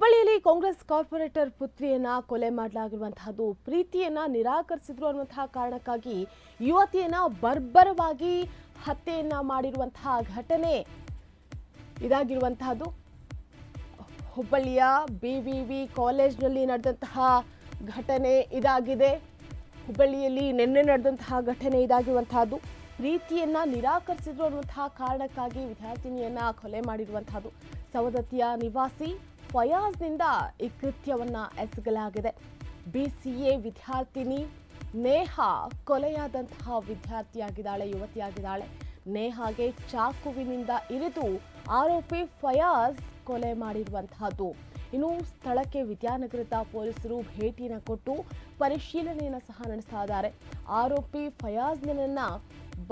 ಹುಬ್ಬಳ್ಳಿಯಲ್ಲಿ ಕಾಂಗ್ರೆಸ್ ಕಾರ್ಪೊರೇಟರ್ ಪುತ್ರಿಯನ್ನ ಕೊಲೆ ಮಾಡಲಾಗಿರುವಂತಹದ್ದು ಪ್ರೀತಿಯನ್ನ ನಿರಾಕರಿಸಿದ್ರು ಅನ್ನುವಂತಹ ಕಾರಣಕ್ಕಾಗಿ ಯುವತಿಯನ್ನ ಬರ್ಬರವಾಗಿ ಹತ್ಯೆಯನ್ನ ಮಾಡಿರುವಂತಹ ಘಟನೆ ಇದಾಗಿರುವಂತಹದ್ದು ಹುಬ್ಬಳ್ಳಿಯ ಬಿವಿವಿ ಕಾಲೇಜಿನಲ್ಲಿ ನಡೆದಂತಹ ಘಟನೆ ಇದಾಗಿದೆ. ಹುಬ್ಬಳ್ಳಿಯಲ್ಲಿ ನಿನ್ನೆ ನಡೆದಂತಹ ಘಟನೆ ಇದಾಗಿರುವಂತಹದ್ದು ಪ್ರೀತಿಯನ್ನ ನಿರಾಕರಿಸಿದ್ರು ಅನ್ನುವಂತಹ ಕಾರಣಕ್ಕಾಗಿ ವಿದ್ಯಾರ್ಥಿನಿಯನ್ನ ಕೊಲೆ ಮಾಡಿರುವಂತಹದ್ದು. ಸವದತ್ತಿಯ ನಿವಾಸಿ ಫಯಾಜ್ನಿಂದ ಈ ಕೃತ್ಯವನ್ನ ಎಸಗಲಾಗಿದೆ. BCA ವಿದ್ಯಾರ್ಥಿನಿ ನೇಹಾ ಕೊಲೆಯಾದಂತಹ ವಿದ್ಯಾರ್ಥಿಯಾಗಿದ್ದಾಳೆ, ಯುವತಿಯಾಗಿದ್ದಾಳೆ. ನೇಹಾಗೆ ಚಾಕುವಿನಿಂದ ಇರಿದು ಆರೋಪಿ ಫಯಾಜ್ ಕೊಲೆ ಮಾಡಿರುವಂತಹದ್ದು. ಇನ್ನು ಸ್ಥಳಕ್ಕೆ ವಿದ್ಯಾನಗರದ ಪೊಲೀಸರು ಭೇಟಿನ ಕೊಟ್ಟು ಪರಿಶೀಲನೆಯನ್ನು ಸಹ ನಡೆಸ್ತಾ ಇದ್ದಾರೆ. ಆರೋಪಿ ಫಯಾಜ್ನನ್ನ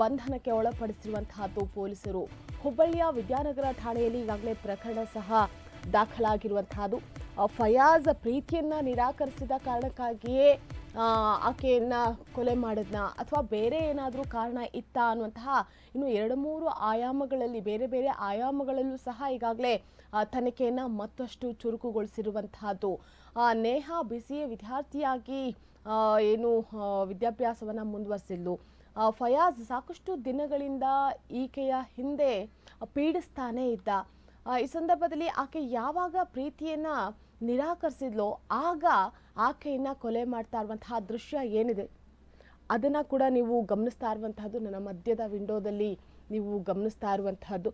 ಬಂಧನಕ್ಕೆ ಒಳಪಡಿಸಿರುವಂತಹದ್ದು ಪೊಲೀಸರು. ಹುಬ್ಬಳ್ಳಿಯ ವಿದ್ಯಾನಗರ ಠಾಣೆಯಲ್ಲಿ ಈಗಾಗಲೇ ಪ್ರಕರಣ ಸಹ ದಾಖಲಾಗಿರುವಂತಹದ್ದು. ಫಯಾಜ್ ಪ್ರೀತಿಯನ್ನ ನಿರಾಕರಿಸಿದ ಕಾರಣಕ್ಕಾಗಿಯೇ ಆಕೆಯನ್ನ ಕೊಲೆ ಮಾಡಿದ್ನ ಅಥವಾ ಬೇರೆ ಏನಾದರೂ ಕಾರಣ ಇತ್ತಾ ಅನ್ನುವಂತಹ ಇನ್ನು 2-3 ಆಯಾಮಗಳಲ್ಲಿ ಬೇರೆ ಬೇರೆ ಆಯಾಮಗಳಲ್ಲೂ ಸಹ ಈಗಾಗಲೇ ತನಿಖೆಯನ್ನ ಮತ್ತಷ್ಟು ಚುರುಕುಗೊಳಿಸಿರುವಂತಹದ್ದು. ನೇಹಾ BCA ವಿದ್ಯಾರ್ಥಿಯಾಗಿ ಏನು ವಿದ್ಯಾಭ್ಯಾಸವನ್ನ ಮುಂದುವರಿಸಿದ್ಲು. ಫಯಾಜ್ ಸಾಕಷ್ಟು ದಿನಗಳಿಂದ ಈಕೆಯ ಹಿಂದೆ ಪೀಡಿಸ್ತಾನೇ ಇದ್ದ. ಈ ಸಂದರ್ಭದಲ್ಲಿ ಆಕೆ ಯಾವಾಗ ಪ್ರೀತಿಯನ್ನ ನಿರಾಕರಿಸಿದ್ಲೋ ಆಗ ಆಕೆಯನ್ನ ಕೊಲೆ ಮಾಡ್ತಾ ಇರುವಂತಹ ದೃಶ್ಯ ಏನಿದೆ ಅದನ್ನ ಕೂಡ ನೀವು ಗಮನಿಸ್ತಾ ಇರುವಂತಹದ್ದು. ನನ್ನ ಮಧ್ಯದ ವಿಂಡೋದಲ್ಲಿ ನೀವು ಗಮನಿಸ್ತಾ ಇರುವಂತಹದ್ದು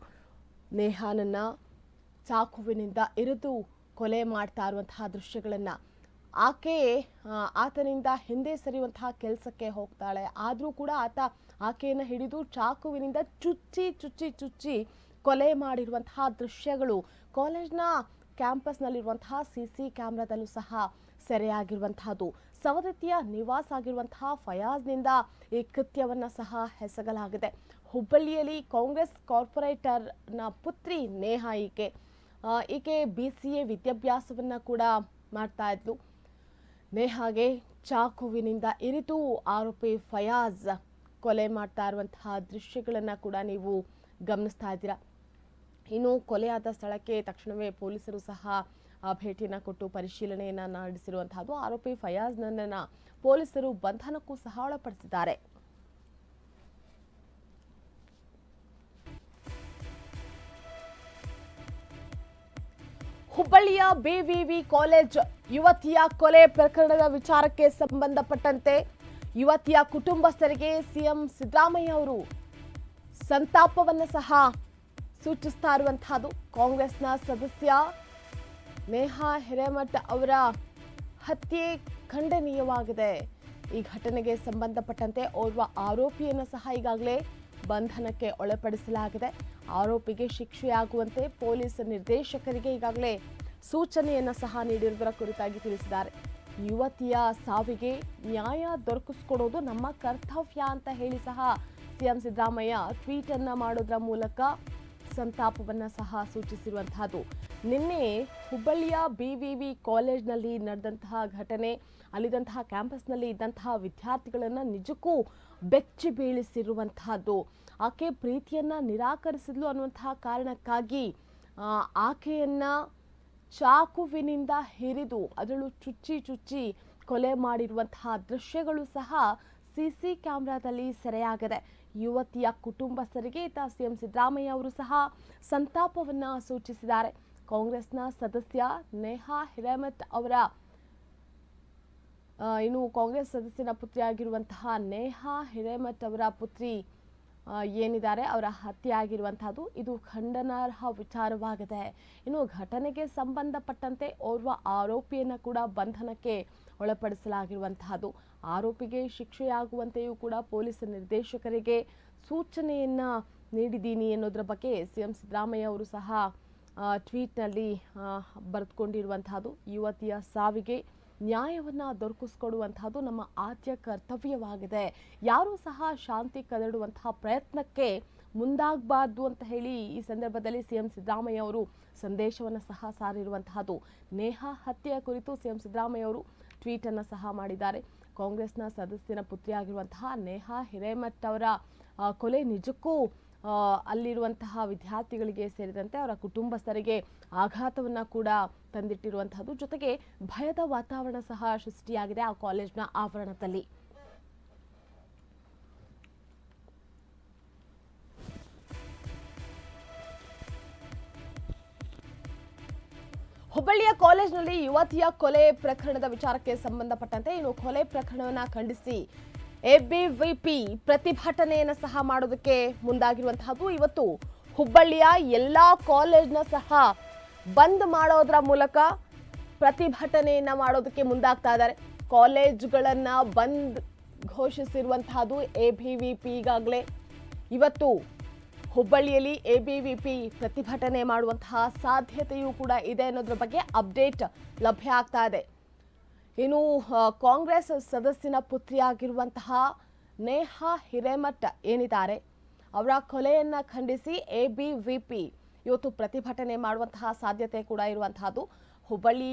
ನೇಹಾನನ್ನ ಚಾಕುವಿನಿಂದ ಇರಿದು ಕೊಲೆ ಮಾಡ್ತಾ ಇರುವಂತಹ ದೃಶ್ಯಗಳನ್ನ. ಆಕೆ ಆತನಿಂದ ಹಿಂದೆ ಸರಿಯುವಂತಹ ಕೆಲಸಕ್ಕೆ ಹೋಗ್ತಾಳೆ. ಆದರೂ ಕೂಡ ಆತ ಆಕೆಯನ್ನು ಹಿಡಿದು ಚಾಕುವಿನಿಂದ ಚುಚ್ಚಿ ಕೊಲೆ ಮಾಡಿರುವಂತಹ ದೃಶ್ಯಗಳು ಕಾಲೇಜ್ನ ಕ್ಯಾಂಪಸ್ನಲ್ಲಿರುವಂತಹ CC ಕ್ಯಾಮ್ರಾದಲ್ಲೂ ಸಹ ಸೆರೆಯಾಗಿರುವಂತಹದ್ದು. ಸವದತ್ತಿಯ ನಿವಾಸ ಆಗಿರುವಂತಹ ಫಯಾಜ್ನಿಂದ ಈ ಕೃತ್ಯವನ್ನ ಸಹ ಎಸಗಲಾಗಿದೆ. ಹುಬ್ಬಳ್ಳಿಯಲ್ಲಿ ಕಾಂಗ್ರೆಸ್ ಕಾರ್ಪೊರೇಟರ್ನ ಪುತ್ರಿ ನೇಹಾ ಈಕೆ BCA ವಿದ್ಯಾಭ್ಯಾಸವನ್ನ ಕೂಡ ಮಾಡ್ತಾ ಇದ್ಲು. ನೇಹಾಗೆ ಚಾಕುವಿನಿಂದ ಇರಿದು ಆರೋಪಿ ಫಯಾಜ್ ಕೊಲೆ ಮಾಡ್ತಾ ಇರುವಂತಹ ದೃಶ್ಯಗಳನ್ನ ಕೂಡ ನೀವು ಗಮನಿಸ್ತಾ ಇದ್ದೀರಾ. ಇನ್ನು ಕೊಲೆಯಾದ ಸ್ಥಳಕ್ಕೆ ತಕ್ಷಣವೇ ಪೊಲೀಸರು ಸಹ ಭೇಟಿಯನ್ನು ಕೊಟ್ಟು ಪರಿಶೀಲನೆಯನ್ನ ನಡೆಸಿರುವಂತಹದ್ದು. ಆರೋಪಿ ಫಯಾಜ್ನನ್ನ ಪೊಲೀಸರು ಬಂಧನಕ್ಕೂ ಸಹ ಒಳಪಡಿಸಿದ್ದಾರೆ. ಹುಬ್ಬಳ್ಳಿಯ BVV ಕಾಲೇಜ್ ಯುವತಿಯ ಕೊಲೆ ಪ್ರಕರಣದ ವಿಚಾರಕ್ಕೆ ಸಂಬಂಧಪಟ್ಟಂತೆ ಯುವತಿಯ ಕುಟುಂಬಸ್ಥರಿಗೆ CM ಸಿದ್ದರಾಮಯ್ಯ ಅವರು ಸಂತಾಪವನ್ನ ಸಹ ಸೂಚಿಸ್ತಾ ಇರುವಂತಹದ್ದು. ಕಾಂಗ್ರೆಸ್ನ ಸದಸ್ಯ ನೇಹಾ ಹಿರೇಮಠ್ ಅವರ ಹತ್ಯೆ ಖಂಡನೀಯವಾಗಿದೆ. ಈ ಘಟನೆಗೆ ಸಂಬಂಧಪಟ್ಟಂತೆ ಓರ್ವ ಆರೋಪಿಯನ್ನು ಸಹ ಈಗಾಗಲೇ ಬಂಧನಕ್ಕೆ ಒಳಪಡಿಸಲಾಗಿದೆ. ಆರೋಪಿಗೆ ಶಿಕ್ಷೆಯಾಗುವಂತೆ ಪೊಲೀಸ್ ನಿರ್ದೇಶಕರಿಗೆ ಈಗಾಗಲೇ ಸೂಚನೆಯನ್ನ ಸಹ ನೀಡಿರುವುದರ ಕುರಿತಾಗಿ ತಿಳಿಸಿದ್ದಾರೆ. ಯುವತಿಯ ಸಾವಿಗೆ ನ್ಯಾಯ ದೊರಕಿಸಿಕೊಡೋದು ನಮ್ಮ ಕರ್ತವ್ಯ ಅಂತ ಹೇಳಿ ಸಹ CM ಸಿದ್ದರಾಮಯ್ಯ ಟ್ವೀಟ್ ಅನ್ನ ಮಾಡೋದ್ರ ಮೂಲಕ ಸಂತಾಪವನ್ನ ಸಹ ಸೂಚಿಸಿರುವಂತಹದ್ದು. ನಿನ್ನೆ ಹುಬ್ಬಳ್ಳಿಯ BVV ಕಾಲೇಜ್ನಲ್ಲಿ ನಡೆದಂತಹ ಘಟನೆ, ಅಲ್ಲಿದ್ದಂತಹ ಕ್ಯಾಂಪಸ್ನಲ್ಲಿ ಇದ್ದಂತಹ ವಿದ್ಯಾರ್ಥಿಗಳನ್ನ ನಿಜಕ್ಕೂ ಬೆಚ್ಚಿ ಬೀಳಿಸಿರುವಂತಹದ್ದು. ಆಕೆ ಪ್ರೀತಿಯನ್ನ ನಿರಾಕರಿಸಿದ್ಲು ಅನ್ನುವಂತಹ ಕಾರಣಕ್ಕಾಗಿ ಆಕೆಯನ್ನ ಚಾಕುವಿನಿಂದ ಹಿರಿದು ಅದರಲ್ಲೂ ಚುಚ್ಚಿ ಕೊಲೆ ಮಾಡಿರುವಂತಹ ದೃಶ್ಯಗಳು ಸಹ CC ಕ್ಯಾಮ್ರಾದಲ್ಲಿ ಸೆರೆಯಾಗಿದೆ. ಯುವತಿಯ ಕುಟುಂಬಸ್ಥರಿಗೆ CM ಸಿದ್ದರಾಮಯ್ಯ ಅವರು ಸಹ ಸಂತಾಪವನ್ನ ಸೂಚಿಸಿದ್ದಾರೆ. ಕಾಂಗ್ರೆಸ್ನ ಸದಸ್ಯ ನೇಹಾ ಹಿರೇಮಠ್ ಅವರ ಇನ್ನು ಕಾಂಗ್ರೆಸ್ ಸದಸ್ಯನ ಪುತ್ರಿಯಾಗಿರುವಂತಹ ನೇಹಾ ಹಿರೇಮಠ್ ಅವರ ಪುತ್ರಿ ಏನಿದ್ದಾರೆ ಅವರ ಹತ್ಯೆ ಆಗಿರುವಂತಹದ್ದು ಇದು ಖಂಡನಾರ್ಹ ವಿಚಾರವಾಗಿದೆ. ಇನ್ನು ಘಟನೆಗೆ ಸಂಬಂಧಪಟ್ಟಂತೆ ಓರ್ವ ಆರೋಪಿಯನ್ನ ಕೂಡ ಬಂಧನಕ್ಕೆ ಒಳಪಡಿಸಲಾಗಿರುವಂತಹದ್ದು. ಆರೋಪಿಗೆ ಶಿಕ್ಷೆಯಾಗುವಂತೆಯೂ ಕೂಡ ಪೊಲೀಸ್ ನಿರ್ದೇಶಕರಿಗೆ ಸೂಚನೆಯನ್ನ ನೀಡಿದ್ದೀನಿ ಅನ್ನೋದ್ರ ಬಗ್ಗೆ CM ಸಿದ್ದರಾಮಯ್ಯ ಅವರು ಸಹ ಟ್ವೀಟ್ನಲ್ಲಿ ಬರೆದುಕೊಂಡಿರುವಂತಹದ್ದು. ಯುವತಿಯ ಸಾವಿಗೆ ನ್ಯಾಯವನ್ನ ದೊರಕಿಸಿಕೊಡುವಂತಹದ್ದು ನಮ್ಮ ಆದ್ಯ ಕರ್ತವ್ಯವಾಗಿದೆ. ಯಾರೂ ಸಹ ಶಾಂತಿ ಕದಡುವಂತಹ ಪ್ರಯತ್ನಕ್ಕೆ ಮುಂದಾಗಬಾರ್ದು ಅಂತ ಹೇಳಿ ಈ ಸಂದರ್ಭದಲ್ಲಿ CM ಸಿದ್ದರಾಮಯ್ಯ ಅವರು ಸಂದೇಶವನ್ನು ಸಹ ಸಾರಿರುವಂತಹದ್ದು. ನೇಹಾ ಹತ್ಯೆಯ ಕುರಿತು CM ಸಿದ್ದರಾಮಯ್ಯ ಅವರು ಟ್ವೀಟ್ ಅನ್ನು ಸಹ ಮಾಡಿದ್ದಾರೆ. ಕಾಂಗ್ರೆಸ್ನ ಸದಸ್ಯನ ಪುತ್ರಿಯಾಗಿರುವಂತಹ ನೇಹಾ ಹಿರೇಮಠ್ ಅವರ ಕೊಲೆ ನಿಜಕ್ಕೂ ಅಲ್ಲಿರುವಂತಹ ವಿದ್ಯಾರ್ಥಿಗಳಿಗೆ ಸೇರಿದಂತೆ ಅವರ ಕುಟುಂಬಸ್ಥರಿಗೆ ಆಘಾತವನ್ನು ಕೂಡ ತಂದಿಟ್ಟಿರುವಂತಹದ್ದು, ಜೊತೆಗೆ ಭಯದ ವಾತಾವರಣ ಸಹ ಸೃಷ್ಟಿಯಾಗಿದೆ ಆ ಕಾಲೇಜ್ನ ಆವರಣದಲ್ಲಿ. ಹುಬ್ಬಳ್ಳಿಯ ಕಾಲೇಜಿನಲ್ಲಿ ಯುವತಿಯ ಕೊಲೆ ಪ್ರಕರಣದ ವಿಚಾರಕ್ಕೆ ಸಂಬಂಧಪಟ್ಟಂತೆ ಇನ್ನು ಕೊಲೆ ಪ್ರಕರಣವನ್ನು ಖಂಡಿಸಿ ಎಬಿವಿಪಿ ಪ್ರತಿಭಟನೆಯನ್ನು ಸಹ ಮಾಡೋದಕ್ಕೆ ಮುಂದಾಗಿರುವಂತಹದ್ದು. ಇವತ್ತು ಹುಬ್ಬಳ್ಳಿಯ ಎಲ್ಲಾ ಕಾಲೇಜ್ನ ಸಹ ಬಂದ್ ಮಾಡೋದ್ರ ಮೂಲಕ ಪ್ರತಿಭಟನೆಯನ್ನ ಮಾಡೋದಕ್ಕೆ ಮುಂದಾಗ್ತಾ ಇದ್ದಾರೆ. ಕಾಲೇಜುಗಳನ್ನ ಬಂದ್ ಘೋಷಿಸಿರುವಂತಹದ್ದು ಎಬಿವಿಪಿ. ಈಗಾಗಲೇ ಇವತ್ತು ಹುಬ್ಬಳ್ಳಿಯಲ್ಲಿ ಎಬಿವಿಪಿ ಪ್ರತಿಭಟನೆ ಮಾಡುವಂತಹ ಸಾಧ್ಯತೆಯೂ ಕೂಡ ಇದೆ ಅನ್ನೋದ್ರ ಬಗ್ಗೆ ಅಪ್ಡೇಟ್ ಲಭ್ಯ ಆಗ್ತಾ ಇದೆ. ಇನ್ನು ಕಾಂಗ್ರೆಸ್ ಸದಸ್ಯನ ಪುತ್ರಿಯಾಗಿರುವಂತಹ ನೇಹಾ ಹಿರೇಮಠ್ ಏನಿದ್ದಾರೆ, ಅವರ ಕೊಲೆಯನ್ನ ಖಂಡಿಸಿ ಎಬಿವಿಪಿ ಇವತ್ತು ಪ್ರತಿಭಟನೆ ಮಾಡುವಂತಹ ಸಾಧ್ಯತೆ ಕೂಡ ಇರುವಂತಹದ್ದು. ಹುಬ್ಬಳ್ಳಿ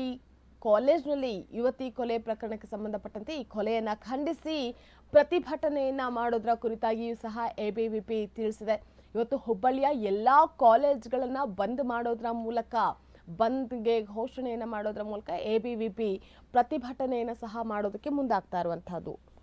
ಕಾಲೇಜ್ನಲ್ಲಿ ಯುವತಿ ಕೊಲೆ ಪ್ರಕರಣಕ್ಕೆ ಸಂಬಂಧಪಟ್ಟಂತೆ ಈ ಕೊಲೆಯನ್ನ ಖಂಡಿಸಿ ಪ್ರತಿಭಟನೆಯನ್ನ ಮಾಡೋದ್ರ ಕುರಿತಾಗಿಯೂ ಸಹ ಎಬಿವಿಪಿ ತಿಳಿಸಿದೆ. ಇವತ್ತು ಹುಬ್ಬಳ್ಳಿಯ ಎಲ್ಲಾ ಕಾಲೇಜ್ಗಳನ್ನ ಬಂದ್ ಮಾಡೋದ್ರ ಮೂಲಕ, ಬಂದ್ಗೆ ಘೋಷಣೆಯನ್ನ ಮಾಡೋದ್ರ ಮೂಲಕ ಎಬಿವಿಪಿ ಪ್ರತಿಭಟನೆಯನ್ನ ಸಹ ಮಾಡೋದಕ್ಕೆ ಮುಂದಾಗ್ತಾ ಇರುವಂತಹದ್ದು.